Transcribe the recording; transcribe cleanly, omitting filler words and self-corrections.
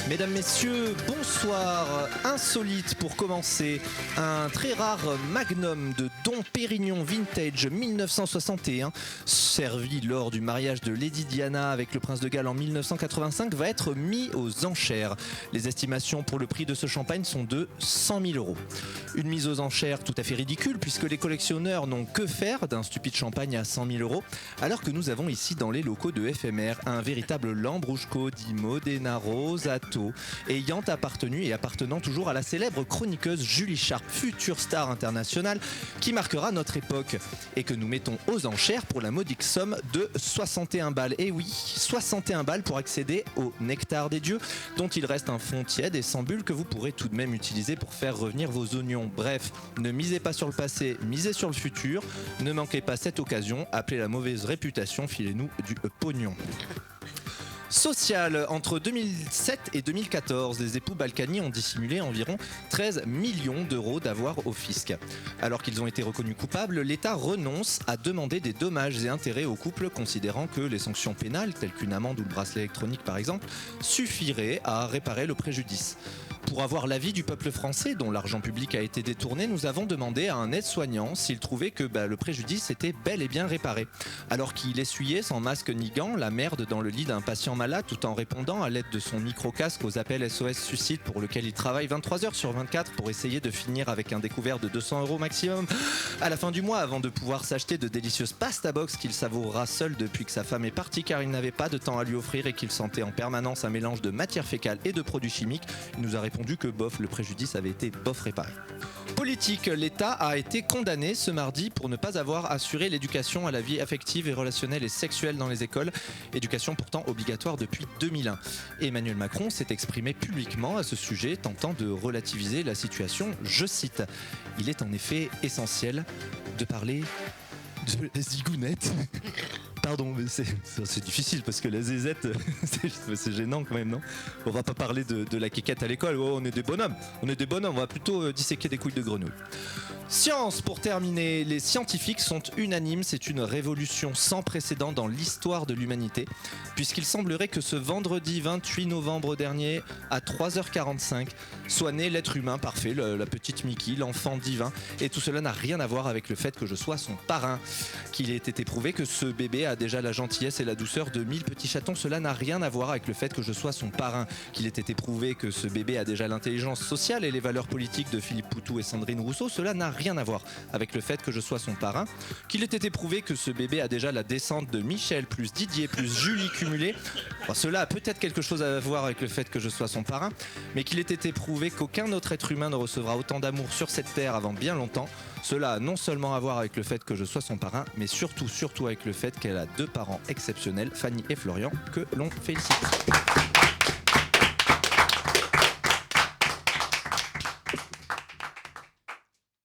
Mesdames, Messieurs, bonsoir. Insolite pour commencer, un très rare magnum de Dom Pérignon Vintage 1961, servi lors du mariage de Lady Diana avec le prince de Galles en 1985, va être mis aux enchères. Les estimations pour le prix de ce champagne sont de 100 000 €. Une mise aux enchères tout à fait ridicule puisque les collectionneurs n'ont que faire d'un stupide champagne à 100 000 €, alors que nous avons ici dans les locaux de FMR un véritable Lambrusco di Modena Rosato, ayant appartenu et appartenant toujours à la célèbre chroniqueuse Julie Sharp, future star internationale qui marquera notre époque, et que nous mettons aux enchères pour la modique somme de 61 balles. Et oui, 61 balles pour accéder au nectar des dieux, dont il reste un fond tiède et sans bulle que vous pourrez tout de même utiliser pour faire revenir vos oignons. Bref, ne misez pas sur le passé, misez sur le futur. Ne manquez pas cette occasion, appelez la mauvaise réputation, filez-nous du pognon. Social, entre 2007 et 2014, les époux Balkany ont dissimulé environ 13 millions d'euros d'avoirs au fisc. Alors qu'ils ont été reconnus coupables, l'État renonce à demander des dommages et intérêts au couple, considérant que les sanctions pénales, telles qu'une amende ou le bracelet électronique par exemple, suffiraient à réparer le préjudice. Pour avoir l'avis du peuple français, dont l'argent public a été détourné, nous avons demandé à un aide-soignant s'il trouvait que le préjudice était bel et bien réparé. Alors qu'il essuyait sans masque ni gants la merde dans le lit d'un patient malade, tout en répondant à l'aide de son micro-casque aux appels SOS Suicide pour lequel il travaille 23 heures sur 24 pour essayer de finir avec un découvert de 200 € maximum à la fin du mois, avant de pouvoir s'acheter de délicieuses pasta box qu'il savourera seul depuis que sa femme est partie, car il n'avait pas de temps à lui offrir et qu'il sentait en permanence un mélange de matière fécale et de produits chimiques. Il nous a répondu que bof, le préjudice avait été bof réparé. Politique, l'État a été condamné ce mardi pour ne pas avoir assuré l'éducation à la vie affective et relationnelle et sexuelle dans les écoles, éducation pourtant obligatoire depuis 2001. Emmanuel Macron s'est exprimé publiquement à ce sujet, tentant de relativiser la situation. Je cite: « Il est en effet essentiel de parler de la zigounette ». Pardon, mais c'est difficile parce que la zézette, c'est gênant quand même, non? On va pas parler de la quéquette à l'école. Oh, on est des bonhommes, on va plutôt disséquer des couilles de grenouille. Science, pour terminer, les scientifiques sont unanimes, c'est une révolution sans précédent dans l'histoire de l'humanité, puisqu'il semblerait que ce vendredi 28 novembre dernier, à 3h45, soit né l'être humain parfait, la petite Mickey, l'enfant divin, et tout cela n'a rien à voir avec le fait que je sois son parrain. Qu'il ait été prouvé que ce bébé a déjà la gentillesse et la douceur de 1000 petits chatons, cela n'a rien à voir avec le fait que je sois son parrain. Qu'il ait été prouvé que ce bébé a déjà l'intelligence sociale et les valeurs politiques de Philippe Poutou et Sandrine Rousseau, cela n'a rien à voir avec le fait que je sois son parrain. Qu'il ait été prouvé que ce bébé a déjà la descente de Michel plus Didier plus Julie cumulée, cela a peut-être quelque chose à voir avec le fait que je sois son parrain, mais qu'il ait été prouvé qu'aucun autre être humain ne recevra autant d'amour sur cette terre avant bien longtemps, cela a non seulement à voir avec le fait que je sois son parrain, mais surtout avec le fait qu'elle a deux parents exceptionnels, Fanny et Florian, que l'on félicite.